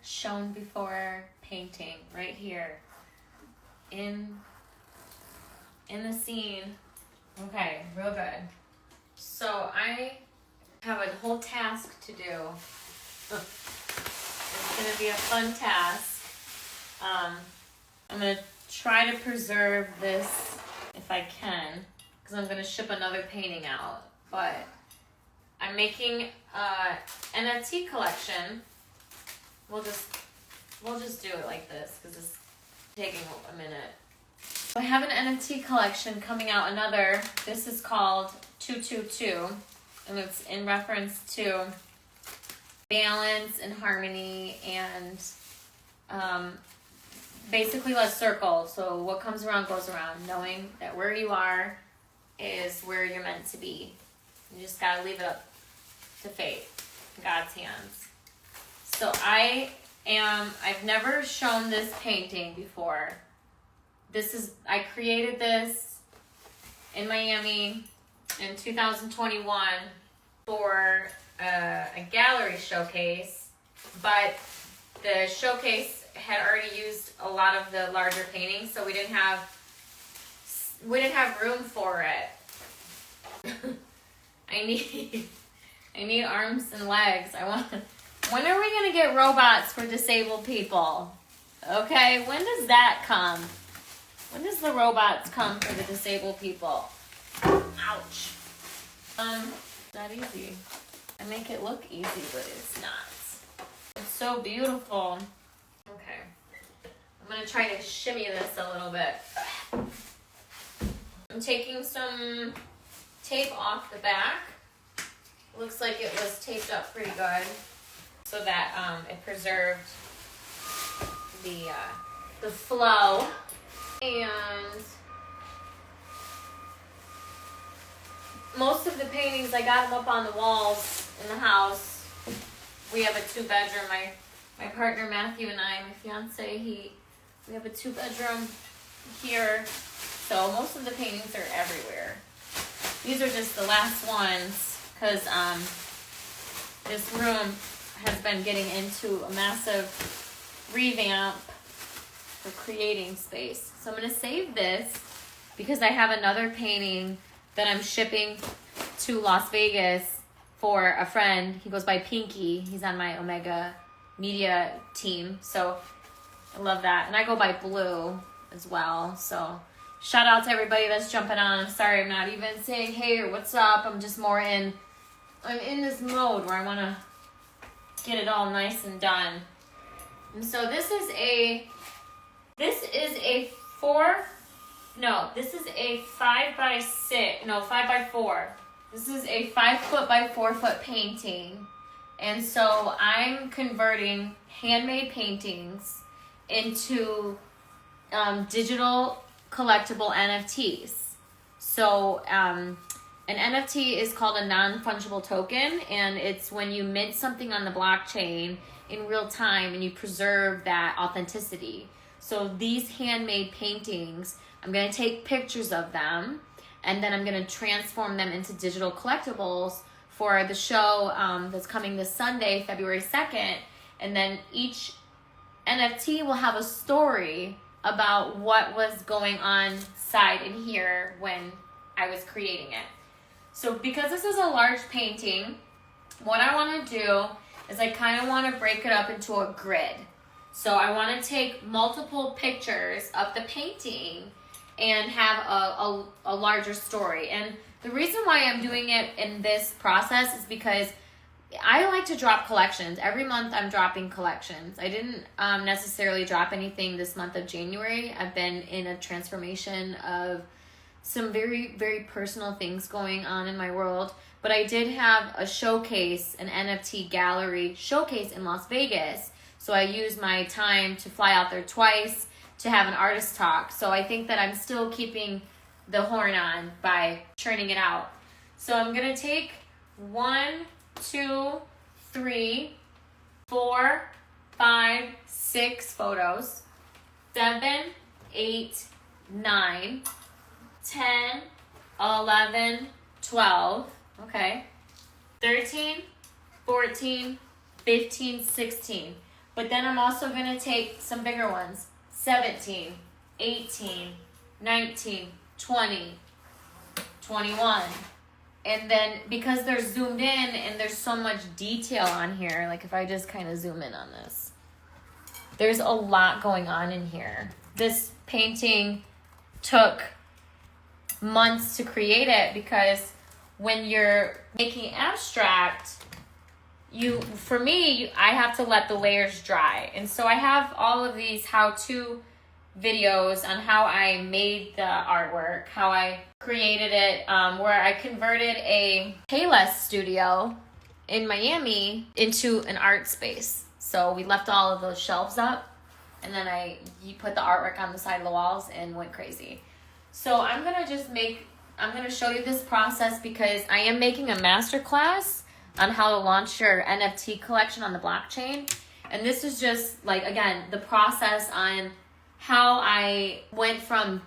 shown before painting right here in the scene. Okay, real good. So I have a whole task to do. It's gonna be a fun task. I'm gonna try to preserve this if I can, because I'm gonna ship another painting out. But I'm making a NFT collection. We'll just do it like this because it's taking a minute. I have an NFT collection coming out. Another. This is called 222, and it's in reference to balance and harmony and basically a circle. So what comes around goes around. Knowing that where you are is where you're meant to be. You just gotta leave it up to fate, in God's hands. So I've never shown this painting before. I created this in Miami in 2021 for a gallery showcase, but the showcase had already used a lot of the larger paintings, so we didn't have room for it. I need arms and legs. When are we gonna get robots for disabled people? Okay, when does that come? When does the robots come for the disabled people? Ouch. Not easy. I make it look easy, but it's not. It's so beautiful. Okay. I'm gonna try to shimmy this a little bit. I'm taking some tape off the back. Looks like it was taped up pretty good, so that it preserved the flow. And most of the paintings, I got them up on the walls in the house. We have a 2-bedroom. My partner Matthew and I, my fiance, we have a 2-bedroom here. So most of the paintings are everywhere. These are just the last ones because this room has been getting into a massive revamp for creating space. So I'm going to save this because I have another painting that I'm shipping to Las Vegas for a friend. He goes by Pinky. He's on my Omega Media team. So I love that. And I go by Blue as well. So shout out to everybody that's jumping on. I'm sorry I'm not even saying hey or what's up. I'm just more I'm in this mode where I want to get it all nice and done. And so this is a 5x4. This is a 5 foot by 4 foot painting. And so I'm converting handmade paintings into digital collectible NFTs. So an NFT is called a non-fungible token, and it's when you mint something on the blockchain in real time and you preserve that authenticity. So these handmade paintings, I'm going to take pictures of them, and then I'm going to transform them into digital collectibles for the show that's coming this Sunday, February 2nd. And then each NFT will have a story about what was going on inside in here when I was creating it. So because this is a large painting, what I want to do is I kind of want to break it up into a grid. So I want to take multiple pictures of the painting and have a larger story. And the reason why I'm doing it in this process is because I like to drop collections. Every month I'm dropping collections. I didn't necessarily drop anything this month of January. I've been in a transformation of some very, very personal things going on in my world. But I did have a showcase, an NFT gallery showcase in Las Vegas. So I used my time to fly out there twice to have an artist talk. So I think that I'm still keeping the horn on by churning it out. So I'm going to take 1, 2, 3, 4, 5, 6 photos, 7, 8, 9, 10, 11, 12, okay, 13, 14, 15, 16. But then I'm also going to take some bigger ones. 17, 18, 19, 20, 21. And then because they're zoomed in and there's so much detail on here, like if I just kind of zoom in on this, there's a lot going on in here. This painting took months to create it because when you're making abstract, I have to let the layers dry. And so I have all of these how-to videos on how I made the artwork, how I created it, where I converted a Payless studio in Miami into an art space. So we left all of those shelves up, and then you put the artwork on the side of the walls and went crazy. So I'm gonna show you this process because I am making a masterclass on how to launch your NFT collection on the blockchain. And this is just like, again, the process on how I went from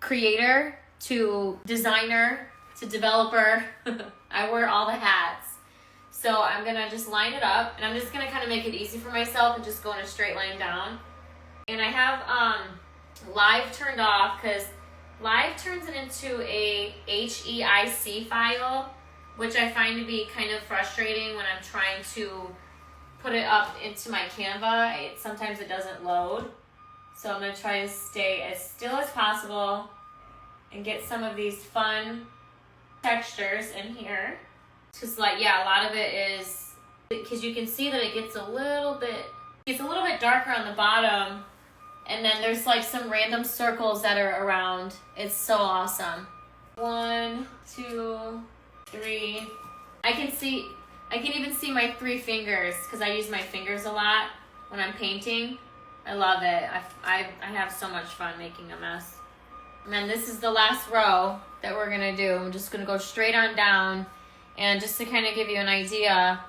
creator to designer to developer. I wear all the hats. So I'm gonna just line it up, and I'm just gonna kind of make it easy for myself and just go in a straight line down. And I have live turned off because live turns it into a HEIC file, which I find to be kind of frustrating when I'm trying to put it up into my Canva. Sometimes it doesn't load. So I'm going to try to stay as still as possible and get some of these fun textures in here. Just like, yeah, a lot of it is, because you can see that it gets a little bit darker on the bottom. And then there's like some random circles that are around. It's so awesome. 1, 2, 3. I can even see my 3 fingers because I use my fingers a lot when I'm painting. I love it. I have so much fun making a mess. And then this is the last row that we're gonna do. I'm just gonna go straight on down, and just to kind of give you an idea,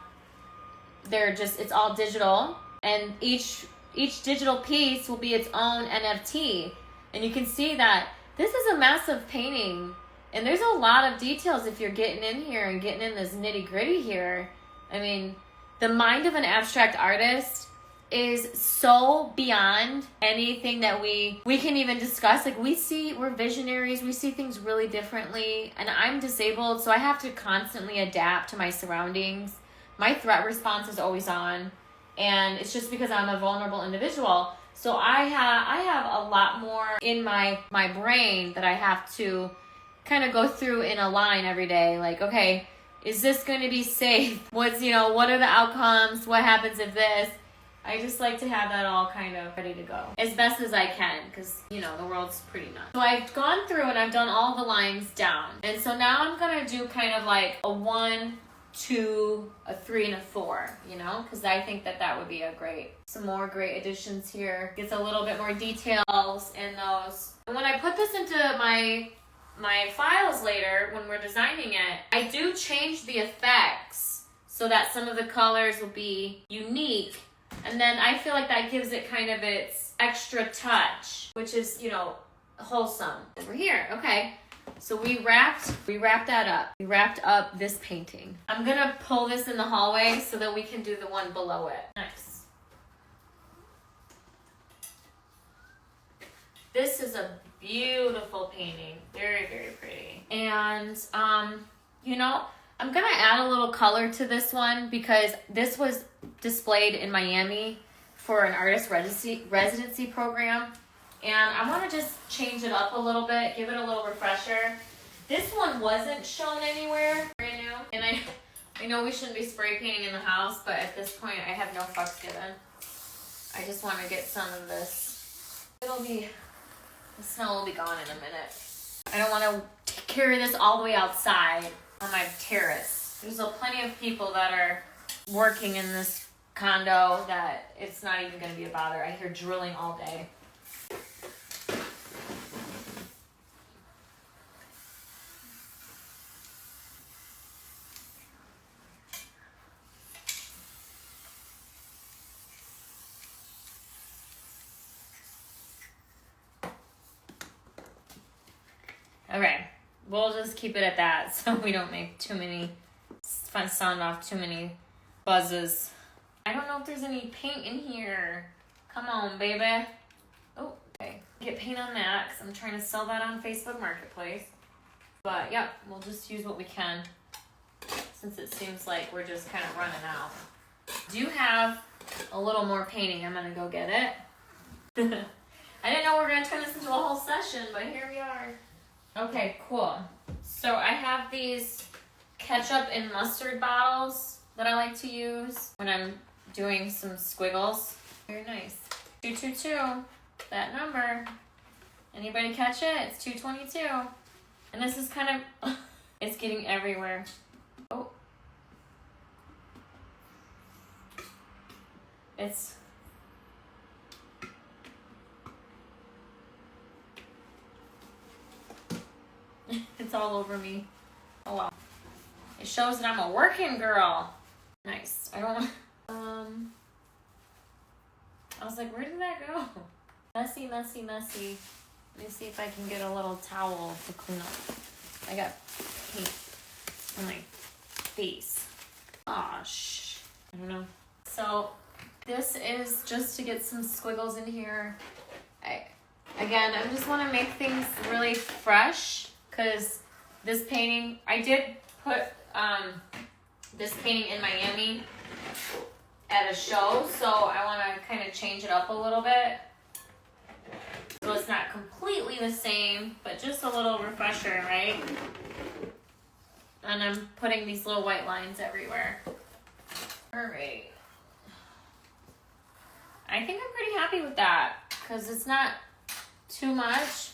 it's all digital, and each digital piece will be its own NFT. And you can see that this is a massive painting, and there's a lot of details if you're getting in here and getting in this nitty gritty here. I mean, the mind of an abstract artist is so beyond anything that we can even discuss. Like we're visionaries, we see things really differently, and I'm disabled, so I have to constantly adapt to my surroundings. My threat response is always on, and it's just because I'm a vulnerable individual. So I have a lot more in my brain that I have to kind of go through in a line every day. Like, okay, is this going to be safe? What are the outcomes? What happens if this? I just like to have that all kind of ready to go as best as I can because, the world's pretty nuts. So I've gone through and I've done all the lines down. And so now I'm going to do kind of like a 1, 2, a 3, and a 4, because I think that would be some more great additions here. Gets a little bit more details in those. And when I put this into my files later, when we're designing it, I do change the effects so that some of the colors will be unique. And then I feel like that gives it kind of its extra touch, which is, wholesome. Over here, okay. So we wrapped that up. We wrapped up this painting. I'm gonna pull this in the hallway so that we can do the one below it. Nice. This is a beautiful painting. Very, very pretty. And, I'm gonna add a little color to this one because this was displayed in Miami for an artist residency program. And I want to just change it up a little bit, give it a little refresher. This one wasn't shown anywhere, brand new. And I know we shouldn't be spray painting in the house, but at this point I have no fucks given. I just want to get some of this. The smell will be gone in a minute. I don't want to carry this all the way outside on my terrace. There's plenty of people that are working in this condo that it's not even going to be a bother. I hear drilling all day. Okay, we'll just keep it at that so we don't make too many sound off too many buzzes. I don't know if there's any paint in here. Come on, baby. Oh, okay. Get paint on that because I'm trying to sell that on Facebook Marketplace. But yep, we'll just use what we can since it seems like we're just kind of running out. Do have a little more painting. I'm gonna go get it. I didn't know we were gonna turn this into a whole session, but here we are. Okay, cool. So I have these ketchup and mustard bottles that I like to use when I'm doing some squiggles. Very nice. 222, that number. Anybody catch it? It's 222. And this is kind of, it's getting everywhere. Oh. It's all over me. Oh wow. It shows that I'm a working girl. Nice. I don't I was like, where did that go? Messy, messy, messy. Let me see if I can get a little towel to clean up. I got paint on my face. Gosh. I don't know. So this is just to get some squiggles in here. I just want to make things really fresh because this painting, I did put this painting in Miami at a show, so I want to kind of change it up a little bit. So it's not completely the same, but just a little refresher, right? And I'm putting these little white lines everywhere. All right. I think I'm pretty happy with that because it's not too much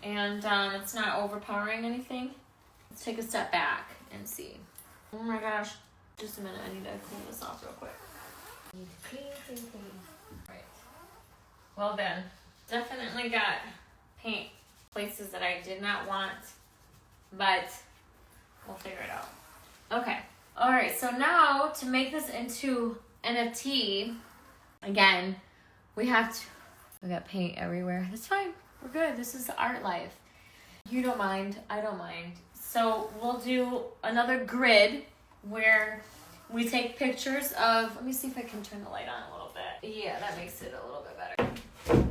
and it's not overpowering anything. Let's take a step back and see. Oh my gosh. Just a minute. I need to clean this off real quick. Need to clean. Right. Well then, definitely got paint places that I did not want, but we'll figure it out. Okay. All right. So now to make this into NFT, again, we got paint everywhere. That's fine. We're good. This is the art life. You don't mind. I don't mind. So we'll do another grid where we take pictures of, let me see if I can turn the light on a little bit. Yeah, that makes it a little bit better.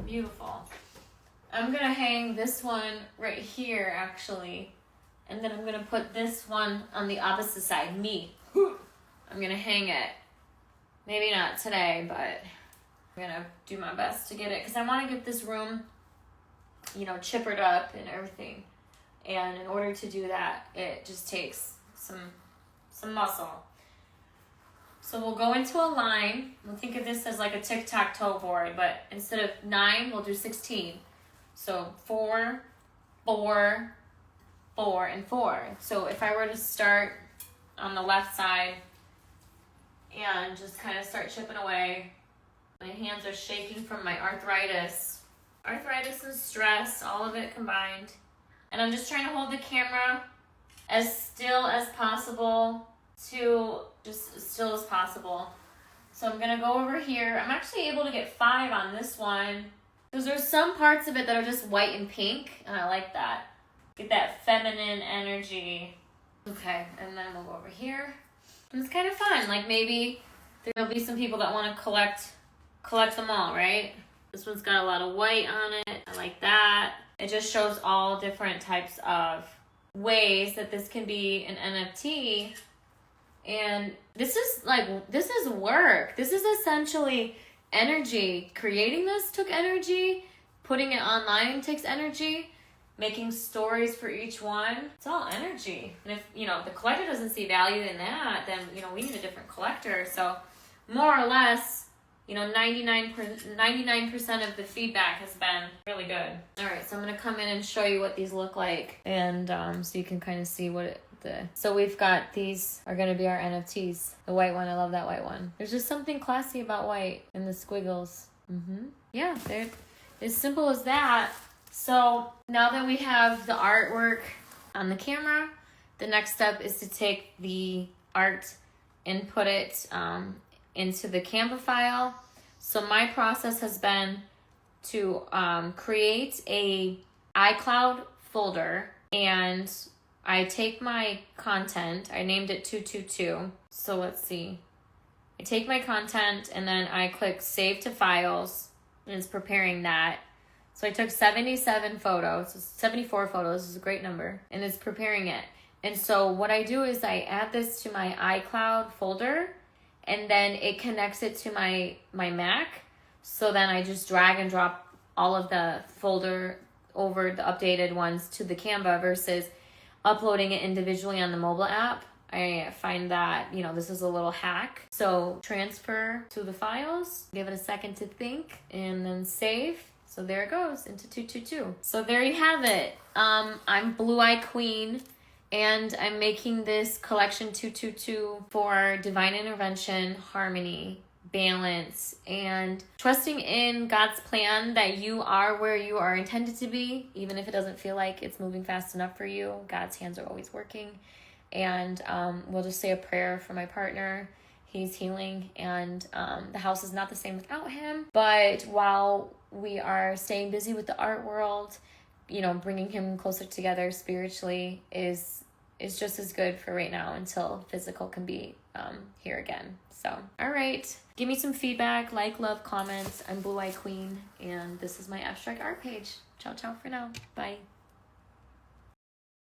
Beautiful. I'm going to hang this one right here, actually. And then I'm going to put this one on the opposite side, me. I'm going to hang it. Maybe not today, but I'm going to do my best to get it. Because I want to get this room, chippered up and everything. And in order to do that, it just takes some muscle. So we'll go into a line. We'll think of this as like a tic-tac-toe board, but instead of 9, we'll do 16. So 4, 4, 4, and 4. So if I were to start on the left side and just kind of start chipping away, my hands are shaking from my arthritis. Arthritis and stress, all of it combined. And I'm just trying to hold the camera as still as possible to just as still as possible. So I'm gonna go over here. I'm actually able to get 5 on this one because there's some parts of it that are just white and pink, and I like that. Get that feminine energy. Okay, and then we'll go over here. And it's kind of fun. Like maybe there'll be some people that want to collect them all, right? This one's got a lot of white on it. I like that. It just shows all different types of ways that this can be an NFT. And this is work. This is essentially energy. Creating this took energy. Putting it online takes energy. Making stories for each one. It's all energy. And if, the collector doesn't see value in that, then, we need a different collector. So more or less, 99% of the feedback has been really good. All right, so I'm going to come in and show you what these look like. And so you can kind of see so we've got, these are going to be our NFTs. The white one, I love that white one. There's just something classy about white and the squiggles. Yeah, they're as simple as that. So now that we have the artwork on the camera, the next step is to take the art and put it into the Canva file. So my process has been to create a iCloud folder, and I take my content. I named it 222. So let's see. I take my content and then I click save to files, and it's preparing that. So I took 77 photos, 74 photos is a great number, and it's preparing it. And so what I do is I add this to my iCloud folder, and then it connects it to my Mac. So then I just drag and drop all of the folder over the updated ones to the Canva versus uploading it individually on the mobile app. I find that, this is a little hack. So transfer to the files, give it a second to think, and then save. So there it goes into 222. So there you have it. I'm Blue Eye Queen, and I'm making this collection 222 for divine intervention, harmony, balance, and trusting in God's plan that you are where you are intended to be, even if it doesn't feel like it's moving fast enough for you. God's hands are always working. And we'll just say a prayer for my partner. He's healing, and the house is not the same without him. But while we are staying busy with the art world, bringing him closer together spiritually is just as good for right now until physical can be here again. So, all right. Give me some feedback, love, comments. I'm Blue Eye Queen, and this is my abstract art page. Ciao, ciao for now. Bye.